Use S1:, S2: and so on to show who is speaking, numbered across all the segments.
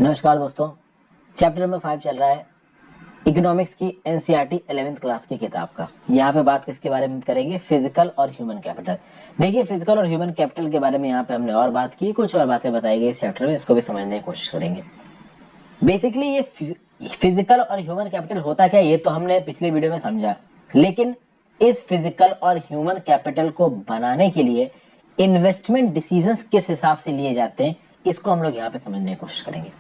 S1: नमस्कार दोस्तों, chapter number 5 चल रहा है इकोनॉमिक्स की एनसीईआरटी 11th क्लास की किताब का। यहाँ पे बात किसके बारे में करेंगे? फिजिकल और ह्यूमन कैपिटल। देखिए, फिजिकल और ह्यूमन कैपिटल के बारे में यहाँ पे हमने और बात की, कुछ और बातें बताई गई इस चैप्टर में, इसको भी समझने की कोशिश करेंगे। बेसिकली ये फिजिकल और ह्यूमन कैपिटल होता क्या, ये तो हमने पिछले वीडियो में समझा, लेकिन इस फिजिकल और ह्यूमन कैपिटल को बनाने के लिए इन्वेस्टमेंट डिसीजंस किस हिसाब से लिए जाते हैं, इसको हम लोग यहाँ पे समझने की कोशिश करेंगे।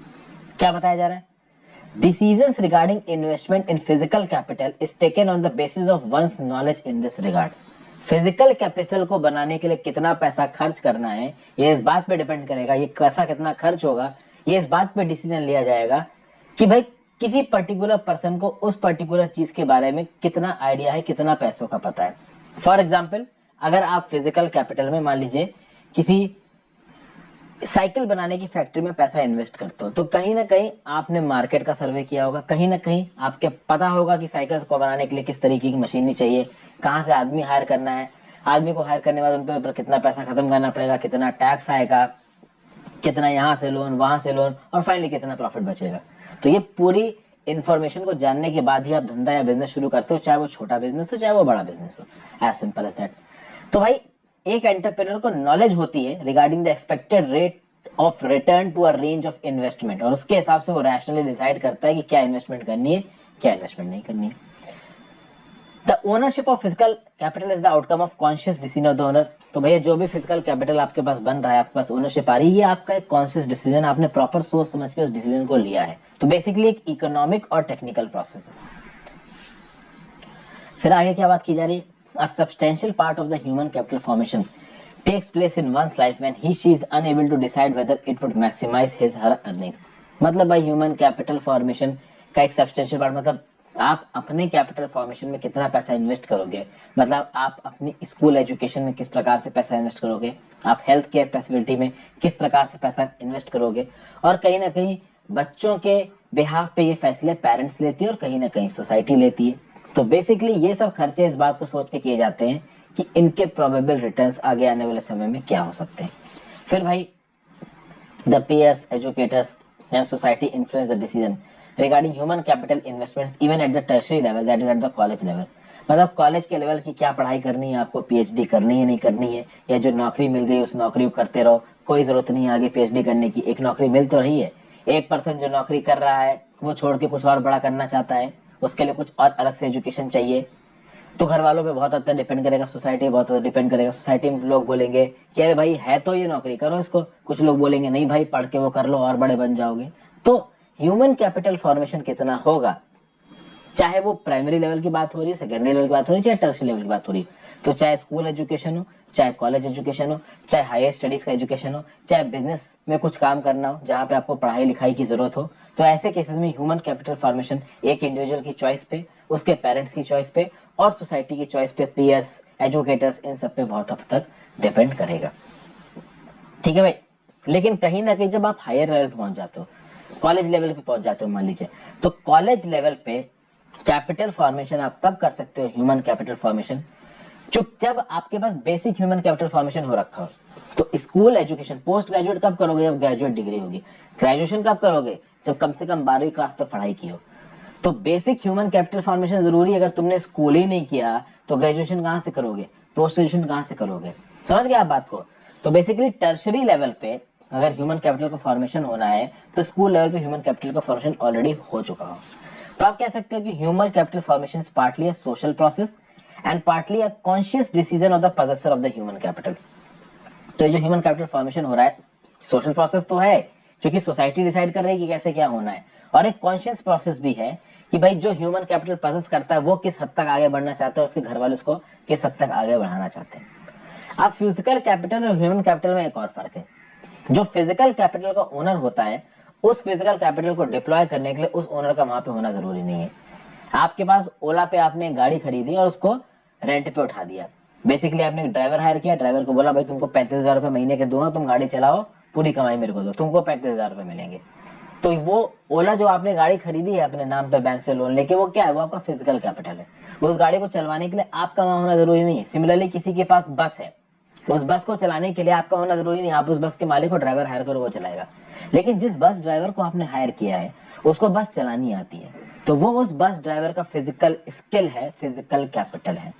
S1: क्या बताया जा रहा है? Decisions regarding investment in physical capital is taken on the basis of one's knowledge in this regard. Physical capital को बनाने के लिए कितना पैसा खर्च करना है, ये इस बात पे डिपेंड करेगा, ये पैसा कितना खर्च होगा, ये इस बात पे डिसीजन लिया जाएगा कि भाई किसी पर्टिकुलर पर्सन को उस पर्टिकुलर चीज के बारे में कितना आइडिया है, कितना पैसों का पता है। फॉर एग्जाम्पल, अगर आप फिजिकल कैपिटल में मान लीजिए किसी साइकिल बनाने की फैक्ट्री में पैसा इन्वेस्ट करते हो, तो कहीं ना कहीं आपने मार्केट का सर्वे किया होगा, कहीं ना कहीं आपके पता होगा कि साइकिल को बनाने के लिए किस तरीके की मशीनरी चाहिए, कहाँ से आदमी हायर करना है, आदमी को हायर करने के बाद उन पर कितना पैसा खत्म करना पड़ेगा, कितना टैक्स आएगा, कितना यहाँ से लोन, वहां से लोन, और फाइनली कितना प्रॉफिट बचेगा। तो ये पूरी इन्फॉर्मेशन को जानने के बाद ही आप धंधा या बिजनेस शुरू करते हो, चाहे वो छोटा बिजनेस हो चाहे वो बड़ा बिजनेस हो। As simple as that. तो भाई एक एंटरप्रेन्योर को नॉलेज होती है regarding the expected rate of return to a range of investment, और उसके हिसाब से वो रैशनली डिसाइड करता है कि क्या इन्वेस्टमेंट करनी है, क्या इन्वेस्टमेंट नहीं करनी है। The ownership of physical capital is the outcome of conscious decision of the owner. तो भैया जो भी फिजिकल कैपिटल आपके पास बन रहा है, आपके पास ओनरशिप आ रही है, ये आपका एक कॉन्शियस डिसीजन, आपने प्रॉपर सोच समझ के उस डिसीजन को लिया है। तो बेसिकली एक इकोनॉमिक और टेक्निकल प्रोसेस है। फिर आगे क्या बात की जा रही है? A substantial part of the human capital formation takes place in one's life when she is unable to decide whether it would maximize her earnings. मतलब भाई ह्यूमन कैपिटल फॉर्मेशन का एक सब्सटेंशियल पार्ट, मतलब आप अपने कैपिटल फॉर्मेशन में कितना पैसा इन्वेस्ट करोगे, मतलब आप अपनी स्कूल एजुकेशन में किस प्रकार से पैसा इन्वेस्ट करोगे, आप हेल्थ केयर फैसिलिटी में किस प्रकार से पैसा इन्वेस्ट करोगे, और कहीं ना कहीं बच्चों के बिहाफ पे ये फैसले पेरेंट्स लेती है और कहीं ना कहीं सोसाइटी लेती है। तो बेसिकली ये सब खर्चे इस बात को सोच के किए जाते हैं कि इनके प्रोबेबल रिटर्न्स आगे आने वाले समय में क्या हो सकते हैं। फिर भाई the peers, educators and society influence the decision regarding human capital investments even at the tertiary level, that is at the college level. मतलब कॉलेज के लेवल की क्या पढ़ाई करनी है, आपको पीएचडी करनी है नहीं करनी है, या जो नौकरी मिल गई उस नौकरी को करते रहो, कोई जरूरत नहीं है आगे पीएचडी करने की, एक नौकरी मिल तो रही है। एक पर्सन जो नौकरी कर रहा है वो छोड़ के कुछ और बड़ा करना चाहता है, उसके लिए कुछ और अलग से एजुकेशन चाहिए, तो घर वालों पे बहुत हद तक डिपेंड करेगा, सोसाइटी बहुत हद तक डिपेंड करेगा। सोसाइटी में लोग बोलेंगे कि अरे भाई है तो ये नौकरी करो इसको, कुछ लोग बोलेंगे नहीं भाई पढ़ के वो कर लो और बड़े बन जाओगे। तो ह्यूमन कैपिटल फॉर्मेशन कितना होगा, चाहे वो प्राइमरी लेवल की बात हो रही है, सेकेंडरी लेवल की बात हो रही है, चाहे टर्शियरी लेवल की बात हो रही है, तो चाहे स्कूल एजुकेशन हो, चाहे कॉलेज एजुकेशन हो, चाहे हायर स्टडीज का एजुकेशन हो, चाहे बिजनेस में कुछ काम करना हो जहां पे आपको पढ़ाई लिखाई की जरूरत हो, तो ऐसे केसेस में ह्यूमन कैपिटल फॉर्मेशन एक इंडिविजुअल की चॉइस पे, उसके पेरेंट्स की चॉइस पे और सोसाइटी की चॉइस पे, पीयर्स, एजुकेटर्स, इन सब पे बहुत हद तक डिपेंड करेगा। ठीक है भाई। लेकिन कहीं ना कहीं जब आप हायर लेवल पे पहुंच जाते हो, कॉलेज लेवल पे पहुंच जाते हो मान लीजिए, तो कॉलेज लेवल पे कैपिटल फॉर्मेशन आप तब कर सकते हो, ह्यूमन कैपिटल फॉर्मेशन, जब आपके पास बेसिक ह्यूमन कैपिटल फॉर्मेशन हो रखा हो। तो स्कूल एजुकेशन, पोस्ट ग्रेजुएट कब करोगे? जब ग्रेजुएट डिग्री होगी। ग्रेजुएशन कब करोगे? जब कम से कम 12वीं क्लास तक पढ़ाई की हो। तो बेसिक ह्यूमन कैपिटल फॉर्मेशन जरूरी है। अगर तुमने स्कूल ही नहीं किया तो ग्रेजुएशन कहां से करोगे, पोस्ट ग्रेजुएशन कहां से करोगे? समझ गए आप बात को? तो बेसिकली टर्शरी लेवल पे अगर ह्यूमन कैपिटल का फॉर्मेशन होना है तो स्कूल लेवल पे ह्यूमन कैपिटल का फॉर्मेशन ऑलरेडी हो चुका हो। तो आप कह सकते हो कि human capital formation is partly a social process and partly a conscious decision of the possessor of the human capital. तो जो ह्यूमन कैपिटल फॉर्मेशन हो रहा है, सोशल प्रोसेस तो है क्योंकि सोसाइटी डिसाइड कर रही है कि कैसे क्या होना है, और एक कॉन्शियस प्रोसेस भी है कि भाई जो ह्यूमन कैपिटल पोजेस करता है वो किस हद तक आगे बढ़ना चाहता है, उसके घर वाले उसको किस हद तक आगे बढ़ाना चाहते हैं। अब फिजिकल कैपिटल और ह्यूमन कैपिटल में एक और फर्क है। जो फिजिकल कैपिटल का ओनर होता है, उस फिजिकल कैपिटल को डिप्लॉय करने के लिए उस ओनर का वहां पे होना जरूरी नहीं है। आपके पास ओला पे आपने एक गाड़ी खरीदी और उसको रेंट पे उठा दिया। बेसिकली आपने एक ड्राइवर हायर किया, ड्राइवर को बोला भाई तुमको 35,000 रुपए महीने के दूंगा, तुम गाड़ी चलाओ, पूरी कमाई मेरे को दो, तुमको 35,000 रुपए मिलेंगे। तो वो ओला जो आपने गाड़ी खरीदी है अपने नाम पे बैंक से लोन लेके, वो क्या है? वो आपका फिजिकल कैपिटल है। उस गाड़ी को चलवाने के लिए आपका वहां होना जरूरी नहीं है। सिमिलरली किसी के पास बस है, उस बस को चलाने के लिए आपका होना जरूरी नहीं, आप उस बस के मालिक को ड्राइवर हायर करो वो चलाएगा, लेकिन जिस बस ड्राइवर को आपने हायर किया है उसको बस चलानी आती है, तो वो उस बस ड्राइवर का फिजिकल स्किल है, फिजिकल कैपिटल है।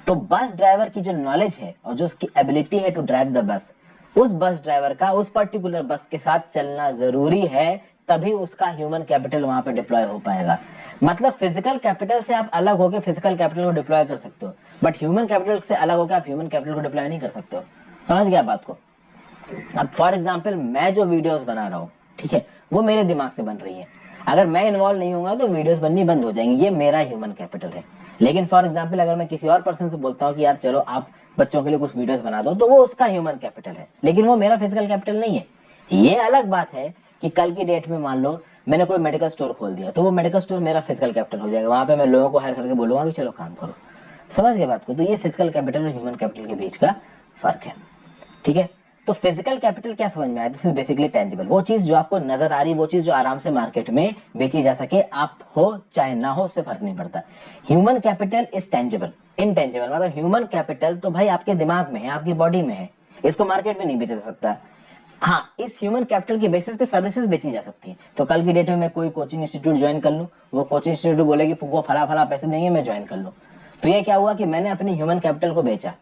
S1: तो बस ड्राइवर की जो नॉलेज है और जो उसकी एबिलिटी है टू ड्राइव द बस, उस बस ड्राइवर का उस पर्टिकुलर बस के साथ चलना जरूरी है, तभी उसका ह्यूमन कैपिटल वहां पे डिप्लॉय हो पाएगा। मतलब फिजिकल कैपिटल से आप अलग होकर फिजिकल कैपिटल को डिप्लॉय कर सकते हो, बट ह्यूमन कैपिटल से अलग होकर आप ह्यूमन कैपिटल को डिप्लॉय नहीं कर सकते हो। समझ गया बात को? अब फॉर एग्जाम्पल मैं जो वीडियोस बना रहा हूँ, ठीक है, वो मेरे दिमाग से बन रही है, अगर मैं इन्वॉल्व नहीं होगा तो वीडियोस बननी बंद हो जाएंगी, ये मेरा ह्यूमन कैपिटल है। लेकिन फॉर एग्जाम्पल अगर मैं किसी और पर्सन से बोलता हूँ कि यार चलो आप बच्चों के लिए कुछ वीडियोस बना दो, तो वो उसका ह्यूमन कैपिटल है, लेकिन वो मेरा फिजिकल कैपिटल नहीं है। ये अलग बात है कि कल की डेट में मान लो मैंने कोई मेडिकल स्टोर खोल दिया, तो वो मेडिकल स्टोर मेरा फिजिकल कैपिटल हो जाएगा, वहां पे मैं लोगों को हायर करके बोलूंगा कि चलो काम करो। समझ गए बात को? तो ये फिजिकल कैपिटल और ह्यूमन कैपिटल के बीच का फर्क है, ठीक है। तो फिजिकल कैपिटल क्या समझ में आया? दिस इज बेसिकली टेंजिबल, वो चीज जो आपको नजर आ रही, वो चीज जो आराम से मार्केट में बेची जा सके, आप हो चाहे ना हो उससे फर्क नहीं पड़ता। Human capital is tangible, intangible, मतलब ह्यूमन कैपिटल तो भाई आपके दिमाग में है, आपकी बॉडी में है, इसको मार्केट में नहीं बेचा जा सकता। हाँ, इस ह्यूमन कैपिटल के बेसिस पे सर्विसेज बेची जा सकती है। तो कल की डेट में मैं कोई कोचिंग इंस्टीट्यूट ज्वाइन कर लूं, वो कोचिंग इंस्टीट्यूट बोलेगी वो फला फला पैसे देंगे, मैं ज्वाइन कर लूं, तो ये क्या हुआ कि मैंने अपनी ह्यूमन कैपिटल को बेचा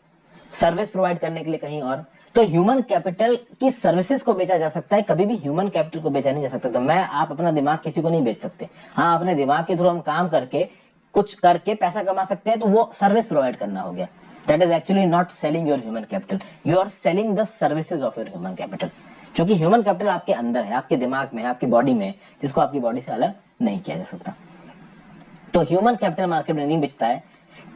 S1: सर्विस प्रोवाइड करने के लिए कहीं और। तो ह्यूमन कैपिटल की सर्विसेज को बेचा जा सकता है, कभी भी ह्यूमन कैपिटल को बेचा नहीं जा सकता। तो मैं आप अपना दिमाग किसी को नहीं बेच सकते। हाँ, अपने दिमाग के थ्रू हम काम करके कुछ करके पैसा कमा सकते हैं, तो वो सर्विस प्रोवाइड करना हो गया। That is actually not selling your human capital, you are selling the services of your human capital. क्योंकि ह्यूमन कैपिटल आपके अंदर है, आपके दिमाग में है, आपकी बॉडी में, जिसको आपकी बॉडी से अलग नहीं किया जा सकता। तो ह्यूमन कैपिटल मार्केट में नहीं बिकता है,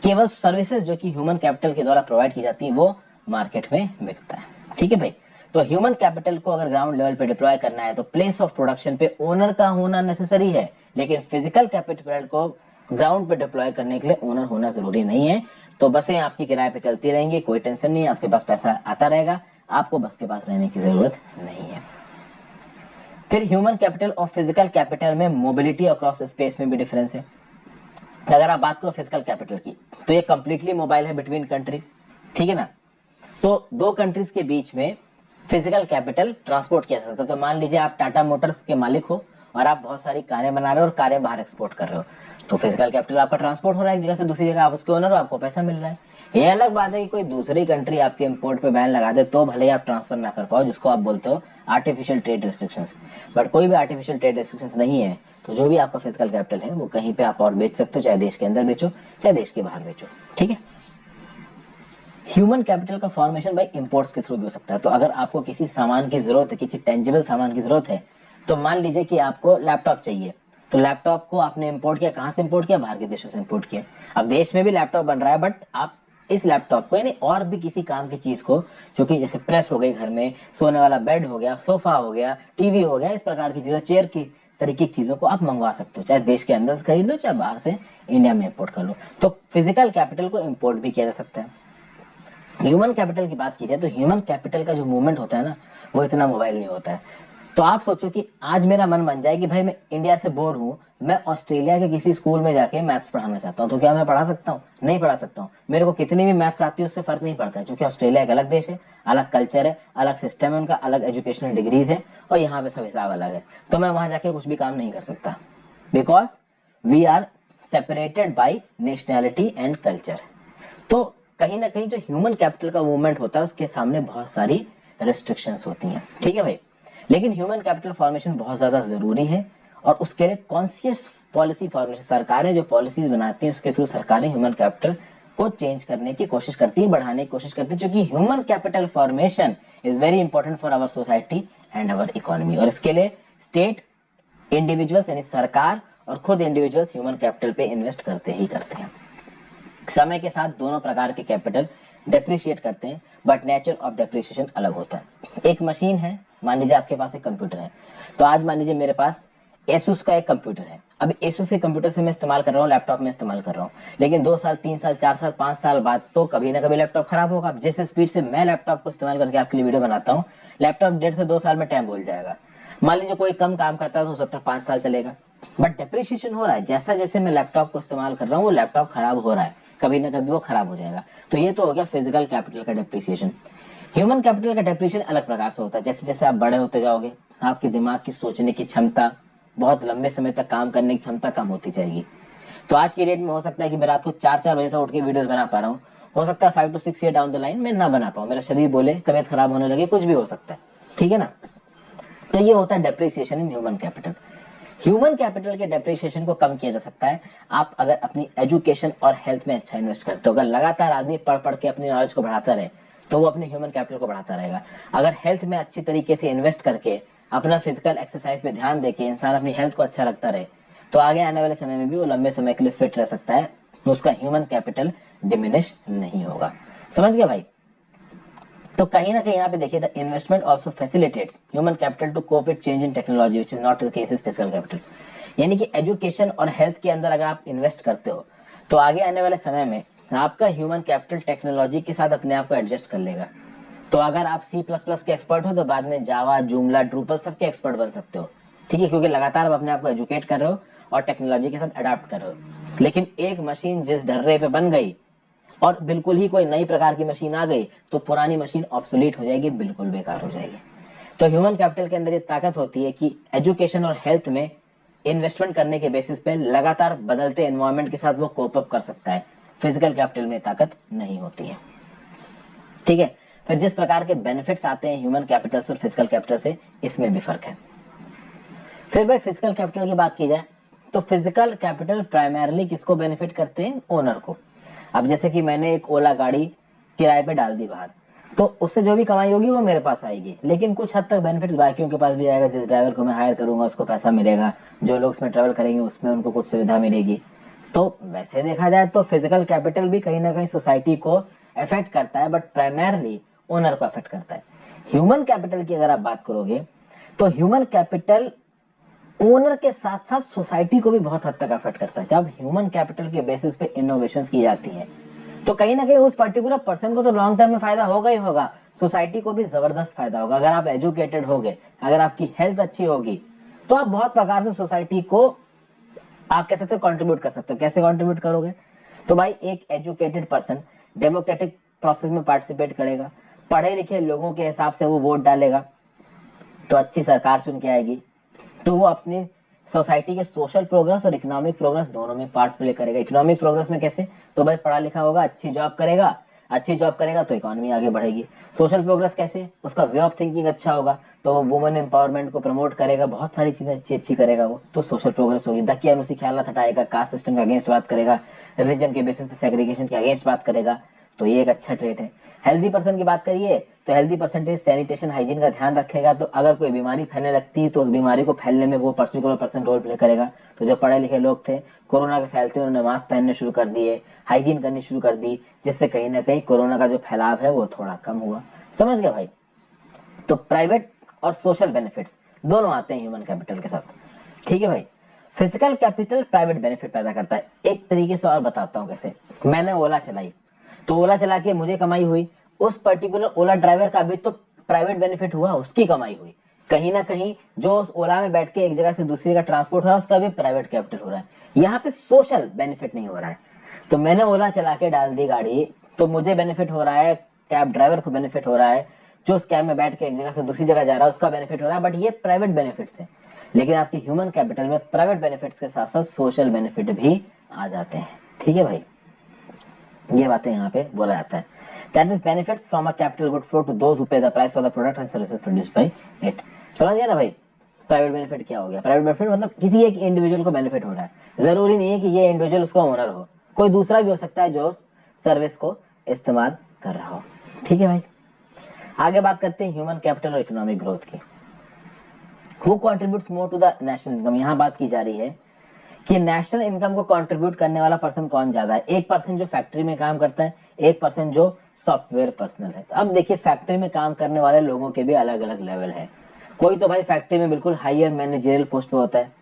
S1: केवल सर्विसेज जो कि ह्यूमन कैपिटल के द्वारा प्रोवाइड की जाती है वो मार्केट में बिकता है। ठीक है भाई। तो ह्यूमन कैपिटल को अगर ग्राउंड लेवल पे डिप्लॉय करना है तो प्लेस ऑफ प्रोडक्शन पे ओनर का होना नेसेसरी है, लेकिन फिजिकल कैपिटल को ग्राउंड पे डिप्लॉय करने के लिए ओनर होना जरूरी नहीं है। तो बसें आपकी किराए पे चलती रहेंगी, कोई टेंशन नहीं, आपके पास पैसा आता रहेगा, आपको बस के पास रहने की जरूरत नहीं है। फिर ह्यूमन कैपिटल और फिजिकल कैपिटल में मोबिलिटी अक्रॉस स्पेस में भी डिफरेंस है। अगर आप बात करो फिजिकल कैपिटल की, तो ये कंप्लीटली मोबाइल है बिटवीन कंट्रीज, ठीक है ना। तो दो कंट्रीज के बीच में फिजिकल कैपिटल ट्रांसपोर्ट किया जा सकता है। तो मान लीजिए आप टाटा मोटर्स के मालिक हो और आप बहुत सारी कारें बना रहे हो और कारें बाहर एक्सपोर्ट कर रहे हो, तो फिजिकल कैपिटल आपका ट्रांसपोर्ट हो रहा है एक जगह से दूसरी जगह, आप उसके ओनर हो, आपको पैसा मिल रहा है। ये अलग बात है कि कोई दूसरी कंट्री आपके इंपोर्ट पे बैन लगा दे तो भले ही आप ट्रांसफर ना कर पाओ, जिसको आप बोलते हो आर्टिफिशियल ट्रेड रिस्ट्रिक्शंस। बट कोई भी आर्टिफिशियल ट्रेड रिस्ट्रिक्शंस नहीं है, तो जो भी आपका फिजिकल कैपिटल है वो कहीं पे आप और बेच सकते हो, चाहे देश के अंदर बेचो चाहे देश के बाहर बेचो, ठीक है। ह्यूमन कैपिटल का फॉर्मेशन भाई इंपोर्ट्स के थ्रू भी हो सकता है। तो अगर आपको किसी सामान की जरूरत है, किसी टेंजिबल सामान की जरूरत है, तो मान लीजिए कि आपको लैपटॉप चाहिए, तो लैपटॉप को आपने इंपोर्ट किया, कहां से इंपोर्ट किया? बाहर के देशों से इंपोर्ट किया। अब देश में भी लैपटॉप बन रहा है, बट आप इस लैपटॉप को यानी और भी किसी काम की चीज को, जो कि जैसे प्रेस हो गई, घर में सोने वाला बेड हो गया, सोफा हो गया, टीवी हो गया, इस प्रकार की चीजों, चेयर की तरीके की चीजों को आप मंगवा सकते हो, चाहे देश के अंदर से खरीद लो चाहे बाहर से इंडिया में इंपोर्ट कर लो। तो फिजिकल कैपिटल को इंपोर्ट भी किया जा सकता है। ह्यूमन कैपिटल की बात की जाए तो ह्यूमन कैपिटल का जो मूवमेंट होता है ना, वो इतना मोबाइल नहीं होता है। तो आप सोचो कि आज मेरा मन बन जाए कि भाई मैं इंडिया से बोर हूँ, मैं ऑस्ट्रेलिया के किसी स्कूल में जाके मैथ्स पढ़ाना चाहता हूँ, तो क्या मैं पढ़ा सकता हूँ? नहीं पढ़ा सकता हूँ। मेरे को कितनी भी मैथ्स आती है उससे फर्क नहीं पड़ता है, क्योंकि ऑस्ट्रेलिया एक अलग देश है, अलग कल्चर है, अलग सिस्टम है उनका, अलग एजुकेशनल डिग्रीज है, और यहाँ पे सब हिसाब अलग है। तो मैं वहां जाके कुछ भी काम नहीं कर सकता, because we are separated by nationality and culture. तो कहीं ना कहीं जो ह्यूमन कैपिटल का मूवमेंट होता है उसके सामने बहुत सारी रेस्ट्रिक्शंस होती हैं, ठीक है भाई। लेकिन ह्यूमन कैपिटल फॉर्मेशन बहुत ज्यादा जरूरी है, और उसके लिए कॉन्शियस पॉलिसी फॉर्मेशन, सरकारें जो पॉलिसीज बनाती हैं उसके थ्रू सरकारें ह्यूमन कैपिटल को चेंज करने की कोशिश करती है, बढ़ाने की कोशिश करती है, क्योंकि human capital formation is very important for our society and our economy. और इसके लिए स्टेट, इंडिविजुअल्स यानी सरकार और खुद इंडिविजुअल्स ह्यूमन कैपिटल पे इन्वेस्ट करते ही करते हैं। समय के साथ दोनों प्रकार के कैपिटल डेप्रिशिएट करते हैं, बट नेचर ऑफ डेप्रिसिएशन अलग होता है। एक मशीन है, मान लीजिए आपके पास एक कंप्यूटर है, तो आज मान लीजिए मेरे पास एसुस का एक कंप्यूटर है। अब एसुस के कंप्यूटर से मैं इस्तेमाल कर रहा हूँ, लैपटॉप में इस्तेमाल कर रहा हूँ, लेकिन 2 साल 3 साल 4 साल 5 साल बाद तो कभी ना कभी लैपटॉप खराब होगा। अब जिस स्पीड से मैं लैपटॉप को इस्तेमाल करके आपके लिए वीडियो बनाता हूँ, लैपटॉप 1.5 से 2 साल में टाइम भूल जाएगा। मान लीजिए कोई कम काम करता है तो हो सकता है 5 साल चलेगा, बट डेप्रिसिएशन हो रहा है। जैसा जैसे मैं लैपटॉप को इस्तेमाल कर रहा हूँ वो लैपटॉप खराब हो रहा है, कभी ना कभी वो खराब हो जाएगा। तो ये तो हो गया फिजिकल कैपिटल का डेप्रिसिएशन। ह्यूमन कैपिटल का डेप्रिसिएशन अलग प्रकार से होता है। जैसे जैसे आप बड़े होते जाओगे, आपके दिमाग की सोचने की क्षमता, बहुत लंबे समय तक काम करने की क्षमता कम होती जाएगी। तो आज की डेट में हो सकता है कि मैं रात को 4-4 बजे तक उठ के वीडियोस बना पा रहा हूँ, हो सकता है 5 to 6 year down the line मैं ना बना पाऊँ, मेरा शरीर बोले, तबियत खराब होने लगे, कुछ भी हो सकता है, ठीक है ना। तो ये होता है डेप्रिसिएशन इन ह्यूमन कैपिटल। ह्यूमन कैपिटल के डेप्रिसिएशन को कम किया जा सकता है आप अगर अपनी एजुकेशन और हेल्थ में अच्छा इन्वेस्ट करते हो। अगर लगातार आदमी पढ़ पढ़ के अपनी नॉलेज को बढ़ाता रहे तो वो अपने ह्यूमन कैपिटल को बढ़ाता रहेगा। अगर हेल्थ में अच्छी तरीके से इन्वेस्ट करके अपना फिजिकल एक्सरसाइज पे ध्यान देके इंसान अपनी हेल्थ को अच्छा रखता रहे तो आगे आने वाले समय में भी वो लंबे समय के लिए फिट रह सकता है, तो उसका ह्यूमन कैपिटल डिमिनिश नहीं होगा। समझ गया भाई। तो कहीं ना कहीं यहाँ पे देखिए, the investment also facilitates human capital to cope with change in technology which is not the case with physical capital. यानी कि एजुकेशन और हेल्थ के अंदर अगर आप इन्वेस्ट करते हो तो आगे आने वाले समय में आपका ह्यूमन कैपिटल टेक्नोलॉजी के साथ अपने आप को एडजस्ट कर लेगा। तो अगर आप C++ के एक्सपर्ट हो तो बाद में जावा, जूमला, ड्रूपल सबके एक्सपर्ट बन सकते हो, ठीक है, क्योंकि लगातार आप अपने आप को एजुकेट कर रहे हो और टेक्नोलॉजी के साथ अडाप्ट कर रहे हो। लेकिन एक मशीन जिस ढर्रे पे बन गई और बिल्कुल ही कोई नई प्रकार की मशीन आ गई तो पुरानी मशीन ऑब्सोलीट हो जाएगी, बिल्कुल बेकार हो जाएगी। तो ह्यूमन कैपिटल के अंदर ये ताकत होती है कि एजुकेशन और हेल्थ में इन्वेस्टमेंट करने के बेसिस पे लगातार बदलते एनवायरनमेंट के साथ वो कोप अप कर सकता है। फिजिकल कैपिटल में ताकत नहीं होती है, ठीक है। फिर जिस प्रकार के बेनिफिट्स आते हैं ह्यूमन कैपिटल से और फिजिकल कैपिटल से, इसमें भी फर्क है। फिर भाई फिजिकल कैपिटल की बात की जाए तो फिजिकल कैपिटल प्राइमरली किसको बेनिफिट करते हैं? ओनर को। अब जैसे कि मैंने एक ओला गाड़ी किराए पे डाल दी बाहर, तो उससे जो भी कमाई होगी वो मेरे पास आएगी, लेकिन कुछ हद तक बेनिफिट्स बाकियों के पास भी आएगा। जिस ड्राइवर को मैं हायर करूंगा उसको पैसा मिलेगा, जो लोग उसमें ट्रेवल करेंगे उसमें उनको कुछ सुविधा मिलेगी। तो वैसे देखा जाए तो फिजिकल कैपिटल भी कहीं ना कहीं सोसाइटी को अफेक्ट करता है, बट प्राइमरली ओनर को अफेक्ट करता है। ह्यूमन कैपिटल की अगर आप बात करोगे तो ह्यूमन कैपिटल ओनर के साथ साथ सोसाइटी को भी बहुत हद तक अफेक्ट करता है। जब ह्यूमन कैपिटल के बेसिस पे इनोवेशंस की जाती है तो कहीं ना कहीं उस पर्टिकुलर पर्सन को तो लॉन्ग टर्म में फायदा होगा ही होगा, सोसाइटी को भी जबरदस्त फायदा होगा। अगर आप एजुकेटेड होगे, अगर आपकी हेल्थ अच्छी होगी तो आप बहुत प्रकार से सोसाइटी को आप कह सकते हो कंट्रीब्यूट कर सकते हो। कैसे कंट्रीब्यूट करोगे? तो भाई एक एजुकेटेड पर्सन डेमोक्रेटिक प्रोसेस में पार्टिसिपेट करेगा, पढ़े लिखे लोगों के हिसाब से वो वोट डालेगा तो अच्छी सरकार चुन के आएगी, तो वो अपनी सोसाइटी के सोशल प्रोग्रेस और इकोनॉमिक प्रोग्रेस दोनों में पार्ट प्ले करेगा। इकोनॉमिक प्रोग्रेस में कैसे? तो भाई पढ़ा लिखा होगा, अच्छी जॉब करेगा, अच्छी जॉब करेगा तो इकोनॉमी आगे बढ़ेगी। सोशल प्रोग्रेस कैसे? उसका वे ऑफ थिंकिंग अच्छा होगा तो वो वुमेन एम्पावरमेंट को प्रमोट करेगा, बहुत सारी चीजें अच्छी अच्छी करेगा वो, तो सोशल प्रोग्रेस होगी। दकियानुसी ख्याल हटाएगा, कास्ट सिस्टम के अगेंस्ट बात करेगा, रिलीजन के बेसिस पे सेग्रीगेशन के अगेंस्ट बात करेगा, तो ये एक अच्छा ट्रेट है। हेल्दी पर्सन की बात करिए तो हेल्दी परसेंटेज सैनिटेशन हाइजीन का ध्यान रखेगा, तो अगर कोई बीमारी फैलने लगती है तो उस बीमारी को फैलने में वो पर्टिकुलर पर्सन रोल प्ले करेगा। तो जो पढ़े लिखे लोग थे कोरोना के फैलते उन्होंने मास्क पहनने शुरू कर दिए, हाइजीन करनी शुरू कर दी, जिससे कहीं ना कहीं कोरोना का जो फैलाव है वो थोड़ा कम हुआ। समझ गए भाई। तो प्राइवेट और सोशल बेनिफिट्स दोनों आते हैं ह्यूमन कैपिटल के साथ, ठीक है भाई। फिजिकल कैपिटल प्राइवेट बेनिफिट पैदा करता है। एक तरीके से और बताता हूँ कैसे। मैंने ओला चलाई तो ओला चला के मुझे कमाई हुई, उस पर्टिकुलर ओला ड्राइवर का भी तो प्राइवेट बेनिफिट हुआ, उसकी कमाई हुई। कहीं ना कहीं जो उस ओला में बैठ के एक जगह से दूसरी जगह ट्रांसपोर्ट हो रहा है उसका भी प्राइवेट कैपिटल हो रहा है। यहाँ पे सोशल बेनिफिट नहीं हो रहा है। तो मैंने ओला चला के डाल दी गाड़ी तो मुझे बेनिफिट हो रहा है, कैब ड्राइवर को बेनिफिट हो रहा है, जो उस कैब में बैठ के एक जगह से दूसरी जगह जा रहा है उसका बेनिफिट हो रहा है, बट ये प्राइवेट बेनिफिट्स है। लेकिन आपकी ह्यूमन कैपिटल में प्राइवेट बेनिफिट्स के साथ साथ सोशल बेनिफिट भी आ जाते हैं, ठीक है भाई। ये बातें यहाँ पे बोला जाता है। That is benefits from a capital good flow to those who pay the price for the product and services produced by it. समझ गया ना भाई। प्राइवेट बेनिफिट क्या हो गया? प्राइवेट बेनिफिट मतलब किसी एक इंडिविजुअल को बेनिफिट हो रहा है, जरूरी नहीं है कि ये इंडिविजुअल उसका ओनर हो, कोई दूसरा भी हो सकता है जो उस सर्विस को इस्तेमाल कर रहा हो, ठीक है भाई। आगे बात करते हैं ह्यूमन कैपिटल और इकोनॉमिक ग्रोथ की। Who contributes more to the national income? यहाँ बात की जा रही है कि नेशनल इनकम को कंट्रीब्यूट करने वाला पर्सन कौन ज्यादा है। एक पर्सन जो फैक्ट्री में काम करता है, एक पर्सन जो सॉफ्टवेयर पर्सनल है। अब देखिए फैक्ट्री में काम करने वाले लोगों के भी अलग अलग लेवल है। कोई तो भाई फैक्ट्री में बिल्कुल हायर मैनेजरियल पोस्ट पे होता है,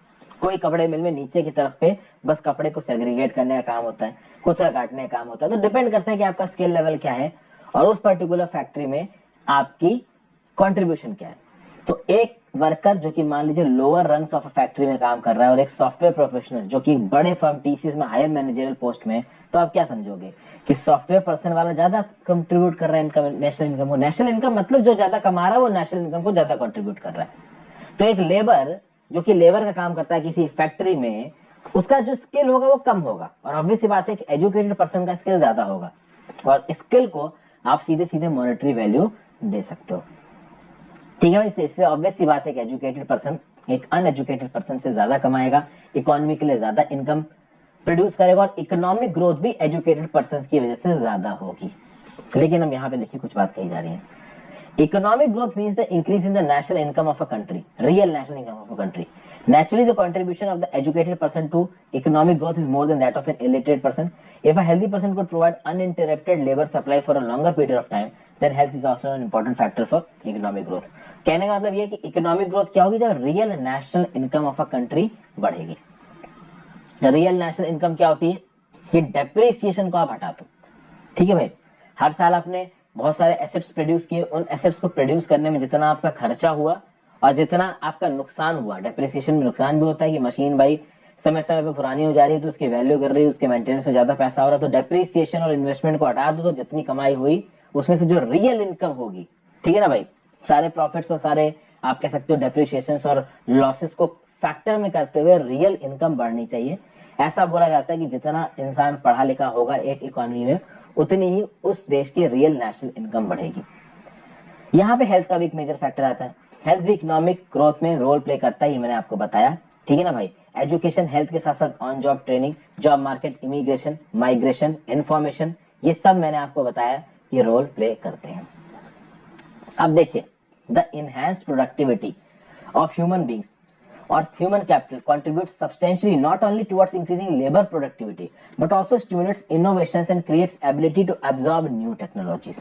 S1: कोई कपड़े मिल में नीचे की तरफ पे बस कपड़े को सेग्रीगेट करने का काम होता है, कुचा काटने का काम होता है। तो डिपेंड करता है कि आपका स्किल लेवल क्या है और उस पर्टिकुलर फैक्ट्री में आपकी कॉन्ट्रीब्यूशन क्या है। तो एक वर्कर जो कि मान लीजिए लोअर रंग्स ऑफ फैक्ट्री में काम कर रहा है और एक सॉफ्टवेयर प्रोफेशनल जो कि बड़े फर्म टीसीएस में हायर मैनेजरियल पोस्ट में है, तो आप क्या समझोगे कि सॉफ्टवेयर पर्सन वाला ज्यादा कंट्रीब्यूट कर रहा है इनकम, नेशनल इनकम को। नेशनल इनकम मतलब जो ज्यादा कमा रहा है वो नेशनल इनकम को ज्यादा कंट्रीब्यूट कर रहा है। तो एक लेबर जो कि लेबर का काम करता है किसी फैक्ट्री में, उसका जो स्किल होगा वो कम होगा, और ऑब्वियस सी बात है कि एजुकेटेड पर्सन का स्किल ज्यादा होगा, और स्किल को आप सीधे सीधे मॉनेटरी वैल्यू दे सकते हो। ठीक है भाई, इसलिए ऑब्वियस सी बात है कि एजुकेटेड पर्सन एक अनएजुकेटेड पर्सन से ज्यादा कमाएगा, इकोनॉमी के लिए ज्यादा इनकम प्रोड्यूस करेगा, और इकोनॉमिक ग्रोथ भी एजुकेटेड पर्सन की वजह से ज्यादा होगी। लेकिन अब यहाँ पे देखिए कुछ बात कही जा रही है। Economic growth means the increase in the national income of a country, real national income of a country. Naturally, the contribution of the educated person to economic growth is more than that of an illiterate person. If a healthy person could provide uninterrupted labor supply for a longer period of time, then health is also an important factor for economic growth. कहने का मतलब ये कि economic growth क्या होगी जब real national income of a country बढ़ेगी। Real national income क्या होती है कि डेप्रिसिएशन को आप हटा दो। ठीक है भाई, हर साल आपने बहुत सारे एसेट्स प्रोड्यूस किए, उन एसेट्स को प्रोड्यूस करने में जितना आपका खर्चा हुआ और जितना आपका नुकसान हुआ, डेप्रिसिएशन में नुकसान भी होता है कि मशीन भाई समय समय पे पुरानी हो जा रही है तो उसकी वैल्यू कर रही है, उसके मेंटेनेंस में ज्यादा पैसा हो रहा है, तो डेप्रिसिएशन और इन्वेस्टमेंट को हटा दो तो जितनी कमाई हुई उसमें से जो रियल इनकम होगी, ठीक है ना भाई, सारे प्रॉफिट्स और सारे आप कह सकते हो डेप्रिसिएशन और लॉसेस को फैक्टर में करते हुए रियल इनकम बढ़नी चाहिए। ऐसा बोला जाता है कि जितना इंसान पढ़ा लिखा होगा एक इकोनॉमी में, उतनी ही उस देश की रियल नेशनल इनकम बढ़ेगी। यहाँ पे हेल्थ का भी एक मेजर फैक्टर आता है। हेल्थ भी इकोनॉमिक ग्रोथ में रोल प्ले करता है, ये मैंने आपको बताया। ठीक है ना भाई, एजुकेशन, हेल्थ के साथ साथ on job training, job market, immigration, migration, information, ये सब मैंने आपको बताया ये रोल प्ले करते हैं। अब देखिए, the enhanced productivity of human beings or human capital contributes substantially not only towards increasing labor productivity but also stimulates innovations and creates ability to absorb new technologies.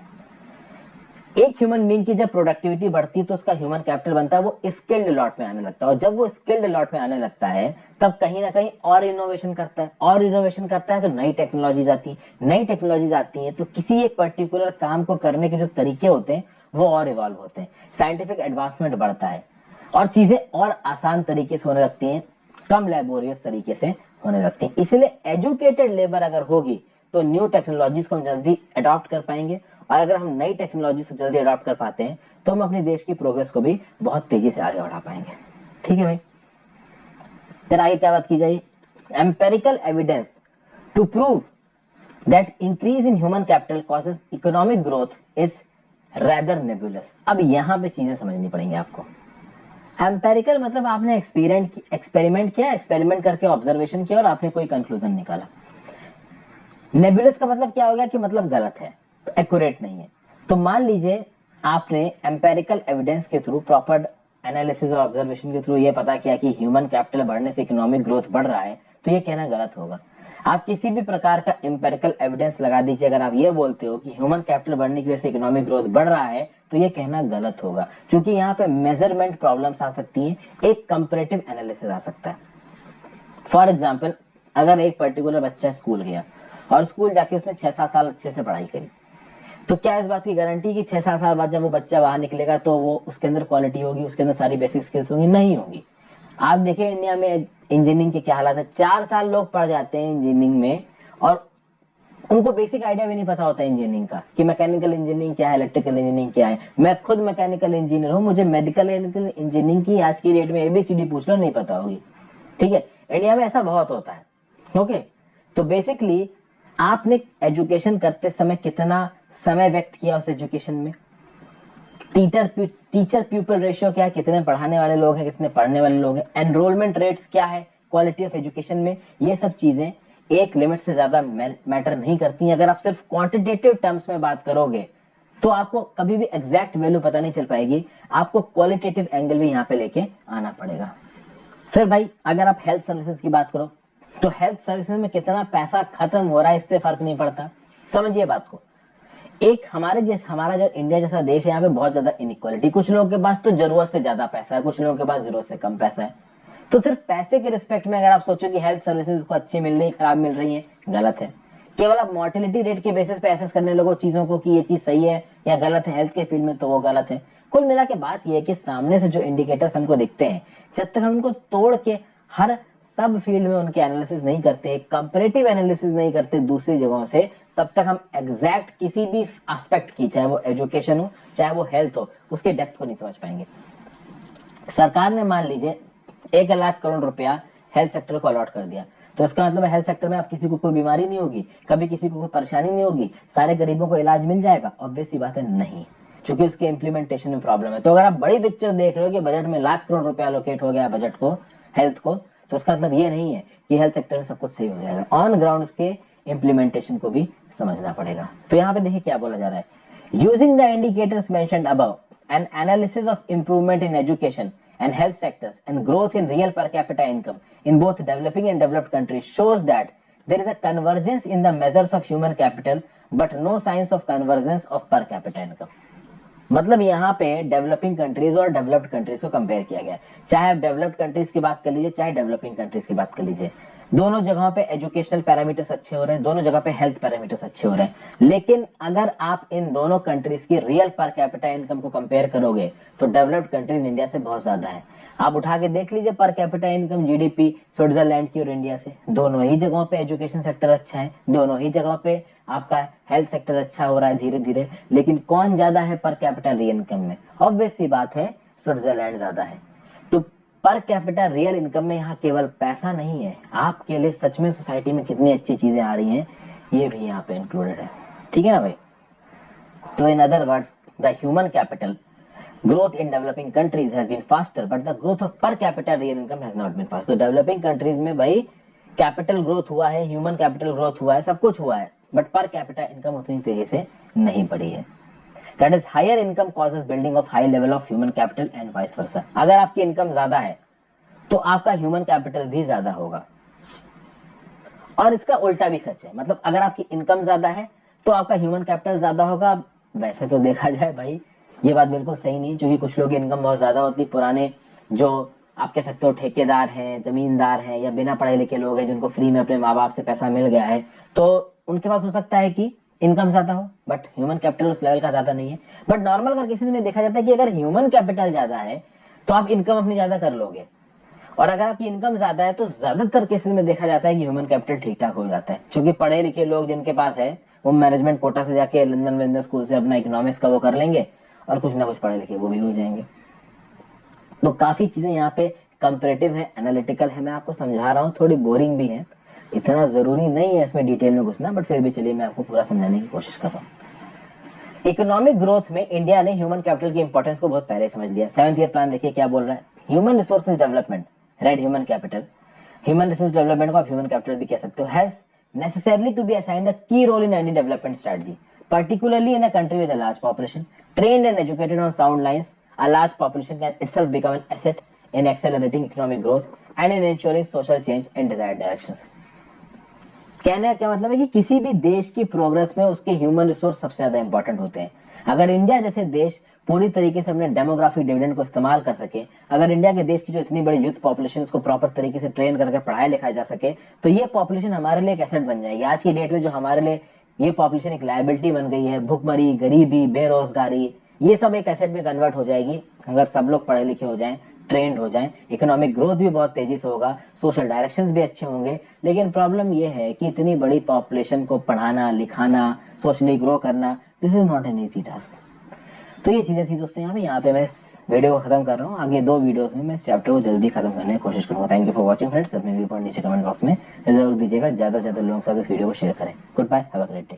S1: एक ह्यूमन बीइंग की जब productivity बढ़ती है तो उसका human capital बनता है, वो स्किल्ड लॉट में आने लगता है, और जब वो स्किल्ड लॉट में आने लगता है तब कहीं ना कहीं और इनोवेशन करता है, और इनोवेशन करता है तो नई टेक्नोलॉजीज आती है, नई टेक्नोलॉजीज आती हैं तो किसी एक पर्टिकुलर काम को करने के जो तरीके होते हैं वो और इवॉल्व होते हैं, साइंटिफिक एडवांसमेंट बढ़ता है और चीजें और आसान तरीके से होने लगती हैं, कम लेबोरियस तरीके से होने लगती हैं। इसलिए एजुकेटेड लेबर अगर होगी तो न्यू टेक्नोलॉजीज को हम जल्दी अडॉप्ट कर पाएंगे, और अगर हम नई टेक्नोलॉजी से जल्दी अडॉप्ट कर पाते हैं तो हम अपने देश की प्रोग्रेस को भी बहुत तेजी से आगे बढ़ा पाएंगे। ठीक है भाई, फिर आगे क्या बात की जाए, empirical evidence to prove that increase in human capital causes economic growth is rather nebulous. अब यहाँ पे चीजें समझनी पड़ेंगी आपको। एम्पेरिकल मतलब आपने एक्सपेरिमेंट किया, एक्सपेरिमेंट करके ऑब्जर्वेशन किया और आपने कोई कंक्लूजन निकाला। नेबुलस का मतलब क्या हो गया कि मतलब गलत है, एक्यूरेट नहीं है। तो मान लीजिए आपने एम्पेरिकल एविडेंस के थ्रू, प्रॉपर एनालिसिस और ऑब्जर्वेशन के थ्रू ये पता किया कि ह्यूमन कैपिटल बढ़ने से इकोनॉमिक ग्रोथ बढ़ रहा है, तो ये कहना गलत होगा। आप किसी भी प्रकार का एम्पेरिकल एविडेंस लगा दीजिए, अगर आप ये बोलते हो कि ह्यूमन कैपिटल बढ़ने की वजह से इकोनॉमिक ग्रोथ बढ़ रहा है, तो ये कहना गलत होगा, क्योंकि यहाँ पे मेजरमेंट प्रॉब्लम्स आ सकती हैं, एक कंपैरेटिव एनालिसिस आ सकता है। फॉर एग्जाम्पल, अगर एक पर्टिकुलर बच्चा स्कूल गया और स्कूल जाके उसने 6-7 साल अच्छे से पढ़ाई करी, तो क्या इस बात की गारंटी कि 6-7 साल बाद जब वो बच्चा बाहर निकलेगा तो वो उसके अंदर क्वालिटी होगी, उसके अंदर सारी बेसिक स्किल्स होंगी? नहीं होगी। आप देखिए इंडिया में इंजीनियरिंग के क्या हालात है, 4 साल लोग पढ़ जाते हैं इंजीनियरिंग में और उनको बेसिक आइडिया भी नहीं पता होता इंजीनियरिंग का कि मैकेनिकल इंजीनियरिंग क्या है, इलेक्ट्रिकल इंजीनियरिंग क्या है। मैं खुद मैकेनिकल इंजीनियर हूँ, मुझे मेडिकल इंजीनियरिंग की आज की डेट में ABCD पूछ लो नहीं पता होगी। ठीक है, इंडिया में ऐसा बहुत होता है। ओके, तो बेसिकली आपने एजुकेशन करते समय कितना समय व्यक्त किया उस एजुकेशन में, टीचर पीपल रेशियो क्या है, कितने पढ़ाने वाले लोग हैं, कितने पढ़ने वाले लोग हैं, एनरोलमेंट रेट्स क्या है, क्वालिटी ऑफ एजुकेशन में, ये सब चीजें एक लिमिट से ज्यादा मैटर नहीं करती हैं। अगर आप सिर्फ क्वांटिटेटिव टर्म्स में बात करोगे तो आपको कभी भी एग्जैक्ट वैल्यू पता नहीं चल पाएगी, आपको क्वालिटेटिव एंगल भी यहाँ पे लेके आना पड़ेगा। फिर भाई अगर आप हेल्थ सर्विसेज की बात करो तो हेल्थ सर्विसेज में कितना पैसा खत्म हो रहा है इससे फर्क नहीं पड़ता। समझिए बात को, एक हमारा जो इंडिया जैसा देश है, यहाँ पे बहुत ज्यादा इनइक्वालिटी, कुछ लोगों के पास तो जरूरत से ज्यादा पैसा है, कुछ लोगों के पास जरूरत से कम पैसा है। तो सिर्फ पैसे के रिस्पेक्ट में अगर आप सोचो कि हेल्थ सर्विसेज को अच्छी मिल रही है, खराब मिल रही है, गलत है। केवल आप मोर्टेलिटी रेट के बेसिस पे एसेस करने लगो चीजों को कि ये चीज सही है या गलत है हेल्थ के फील्ड में, तो वो गलत है। कुल मिला के बात यह है कि सामने से जो इंडिकेटर्स हमको दिखते हैं, जब तक हम उनको तोड़ के हर सब फील्ड में उनके एनालिसिस नहीं करते, कंपैरेटिव एनालिसिस नहीं करते दूसरी जगहों से, तब तक हम एग्जैक्ट किसी भी एस्पेक्ट की, चाहे वो एजुकेशन हो चाहे वो हेल्थ हो, उसके डेप्थ को नहीं समझ पाएंगे। सरकार ने मान लीजिए 1 लाख करोड़ रुपया हेल्थ सेक्टर को अलॉट कर दिया, तो इसका मतलब हेल्थ सेक्टर में अब किसी को कोई बीमारी नहीं होगी, कभी किसी को कोई परेशानी नहीं होगी, सारे गरीबों को इलाज मिल जाएगा? ऑब्वियस सी बात है, नहीं, क्योंकि उसके इम्प्लीमेंटेशन में प्रॉब्लम है। तो अगर आप बड़ी पिक्चर देख रहे हो कि बजट में लाख करोड़ रुपया एलोकेट हो गया बजट को, हेल्थ को, तो उसका मतलब ये नहीं है कि हेल्थ सेक्टर में सब कुछ सही हो जाएगा। ऑन ग्राउंड के इम्प्लीमेंटेशन को भी समझना पड़ेगा। तो यहाँ पे देखिए क्या बोला जा रहा है, using the indicators mentioned above, N analysis of improvement in education and health sectors and growth in real per capita income in both developing and developed countries shows that there is a convergence in the measures of human capital but no signs of convergence of per capita income। मतलब यहाँ पे developing countries और developed countries को compare किया गया है। चाहे आप डेवलप्ड कंट्रीज की बात कर लीजिए, चाहे डेवलपिंग कंट्रीज की बात कर लीजिए, दोनों जगहों पे एजुकेशनल पैरामीटर्स अच्छे हो रहे हैं, दोनों जगह पे हेल्थ पैरामीटर्स अच्छे हो रहे हैं। लेकिन अगर आप इन दोनों कंट्रीज की रियल पर कैपिटा इनकम को कंपेयर करोगे तो डेवलप्ड कंट्रीज इंडिया से बहुत ज्यादा है। आप उठा के देख लीजिए per capita income GDP Switzerland की और इंडिया से, दोनों ही जगहों पे एजुकेशन सेक्टर अच्छा है, दोनों ही जगहों पे आपका हेल्थ सेक्टर अच्छा हो रहा है धीरे धीरे। लेकिन कौन ज्यादा है पर कैपिटा रियल इनकम में? ऑब्वियस सी बात है, स्विट्जरलैंड ज्यादा है। तो पर कैपिटा रियल इनकम में यहाँ केवल पैसा नहीं है, आपके लिए सच में सोसाइटी में कितनी अच्छी चीजें आ रही हैं ये भी यहाँ पे इंक्लूडेड है। ठीक है ना भाई? तो in other words the human capital growth in developing countries has been faster but the growth of per capita real income has not been fast। तो डेवलपिंग कंट्रीज में भाई कैपिटल ग्रोथ हुआ है, ह्यूमन कैपिटल ग्रोथ हुआ है, सब कुछ हुआ है, बट पर कैपिटा इनकम उतनी तेजी से नहीं बढ़ी है। That is higher income causes building of high level of human capital and vice versa. अगर आपकी इनकम ज्यादा है तो आपका ह्यूमन कैपिटल भी ज्यादा होगा, और इसका उल्टा भी सच है। मतलब अगर आपकी इनकम ज्यादा है तो आपका ह्यूमन कैपिटल ज्यादा होगा। वैसे तो देखा जाए भाई ये बात बिल्कुल सही नहीं, क्योंकि कुछ लोगों की इनकम बहुत ज्यादा होती है, पुराने जो आप कह सकते हो ठेकेदार हैं, जमींदार हैं, या बिना पढ़े लिखे लोग हैं जिनको फ्री में अपने माँ बाप से पैसा मिल गया है, तो उनके पास हो सकता है कि इनकम ज्यादा हो बट ह्यूमन कैपिटल उस लेवल का ज्यादा नहीं है। बट नॉर्मल अगर केसेस में देखा जाता है कि अगर ह्यूमन कैपिटल ज्यादा है तो आप इनकम अपनी ज्यादा कर लोगे, और अगर आपकी इनकम ज्यादा है तो ज्यादातर केसेस में देखा जाता है कि ह्यूमन कैपिटल ठीक ठाक हो जाता है। क्योंकि पढ़े लिखे लोग जिनके पास है वो मैनेजमेंट कोटा से जाके लंदन विंदन स्कूल से अपना इकोनॉमिक्स का वो कर लेंगे, और कुछ ना कुछ पढ़े लिखे वो भी हो जाएंगे। तो काफी चीजें यहाँ पे कंपैरेटिव है, एनालिटिकल है, मैं आपको समझा रहा हूँ, थोड़ी बोरिंग भी है, इतना जरूरी नहीं है इसमें डिटेल में घुसना, बट फिर भी चलिए मैं आपको पूरा समझाने की कोशिश कर रहा हूँ। इकोनॉमिक ग्रोथ में इंडिया ने ह्यूमन कैपिटल की इंपॉर्टेंस को बहुत पहले समझ लिया। 7th ईयर प्लान देखिए क्या बोल रहा है, human resources development, red human capital, human resource development को आप ह्यूमन कैपिटल भी कह सकते हो, has necessarily to be assigned a key role in any development strategy, particularly in a country with a large population. Trained and educated on sound lines, a large population can itself become an asset in accelerating economic growth and in ensuring social change in desired directions. कहने का क्या मतलब है कि किसी भी देश की प्रोग्रेस में उसके ह्यूमन रिसोर्स सबसे ज्यादा इंपॉर्टेंट होते हैं। अगर इंडिया जैसे देश पूरी तरीके से अपने डेमोग्राफिक डिविडेंड को इस्तेमाल कर सके, अगर इंडिया के देश की जो इतनी बड़ी यूथ पॉपुलेशन उसको प्रॉपर तरीके से ट्रेन करके पढ़ाया लिखाया जा सके, तो ये पॉपुलेशन हमारे लिए एक एसेट बन जाएगी। आज की डेट में जो हमारे लिए ये पॉपुलेशन एक लायबिलिटी बन गई है, भुखमरी, गरीबी, बेरोजगारी, ये सब एक एसेट में कन्वर्ट हो जाएगी अगर सब लोग पढ़े लिखे हो जाएं, ट्रेंड हो जाएं। इकोनॉमिक ग्रोथ भी बहुत तेजी से होगा, सोशल डायरेक्शंस भी अच्छे होंगे। लेकिन प्रॉब्लम ये है कि इतनी बड़ी पॉपुलेशन को पढ़ाना लिखाना, सोशली ग्रो करना, this is not an easy task. तो ये चीजें थी दोस्तों यहाँ पे मैं इस वीडियो को खत्म कर रहा हूँ। आगे 2 वीडियोस में मैं इस चैप्टर को जल्दी खत्म करने की कोशिश करूंगा। Thank you for watching friends. अपने व्यू पॉइंट नीचे कमेंट बॉक्स में जरूर दीजिएगा, ज्यादा से ज्यादा लोगों के साथ इस वीडियो को शेयर करें। Goodbye, have a great day.